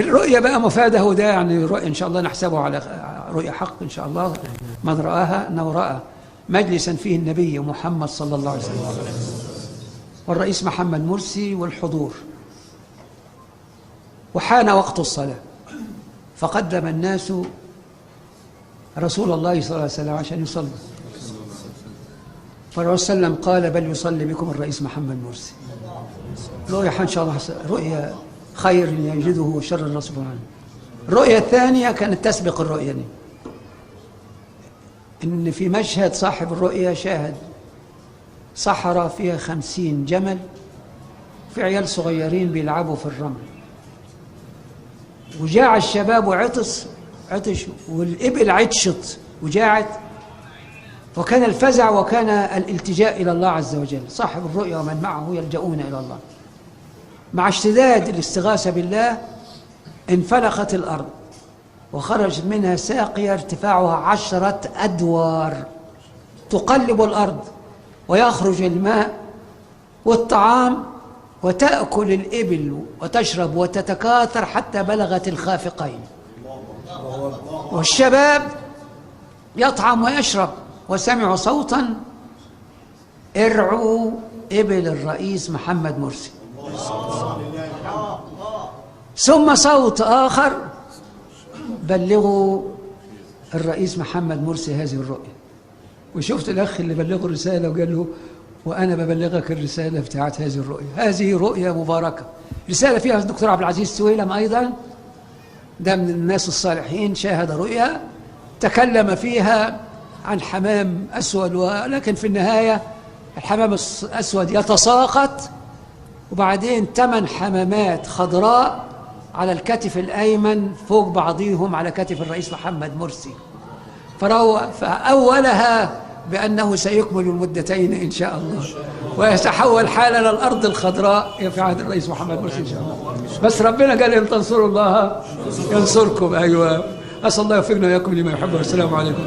الرؤية بقى مفادة، وده يعني رؤية إن شاء الله نحسبه على رؤية حق إن شاء الله. من رآها أنه رأى مجلسا فيه النبي محمد صلى الله عليه وسلم والرئيس محمد مرسي والحضور، وحان وقت الصلاة فقدم الناس رسول الله صلى الله عليه وسلم عشان يصلي، فالرسول صلى الله عليه وسلم قال بل يصلي بكم الرئيس محمد مرسي. رؤية إن شاء الله رؤية خير يجده وشر الرسول عنه. الرؤية الثانية كانت تسبق الرؤية دي، إن في مشهد صاحب الرؤية شاهد صحراء فيها 50 جمل، في عيال صغيرين بيلعبوا في الرمل، وجاع الشباب عطش والإبل عطشت وجاعت، وكان الفزع وكان الالتجاء إلى الله عز وجل. صاحب الرؤيا ومن معه يلجؤون إلى الله. مع اشتداد الاستغاثة بالله انفلقت الأرض وخرجت منها ساقية ارتفاعها 10 أدوار تقلب الأرض، ويخرج الماء والطعام، وتأكل الإبل وتشرب وتتكاثر حتى بلغت الخافقين، والشباب يطعم ويشرب. وسمعوا صوتا ارعوا إبل الرئيس محمد مرسي، ثم صوت آخر بلغوا الرئيس محمد مرسي هذه الرؤية. وشفت الأخ اللي بلغه الرسالة وقال له وأنا ببلغك الرسالة بتاعت هذه الرؤية. هذه رؤية مباركة، رسالة فيها الدكتور عبد العزيز سويلم أيضا، ده من الناس الصالحين، شاهد رؤيا تكلم فيها عن حمام أسود، ولكن في النهاية الحمام الأسود يتساقط، وبعدين 8 حمامات خضراء على الكتف الأيمن فوق بعضهم على كتف الرئيس محمد مرسي، فأولها بأنه سيكمل المدتين إن شاء الله، ويتحول حالنا الأرض الخضراء في عهد الرئيس محمد مرسي إن شاء الله. بس ربنا قال إن تنصروا الله ينصركم. أيوة، أسأل الله يوفقنا وإياكم لما يحب. والسلام عليكم.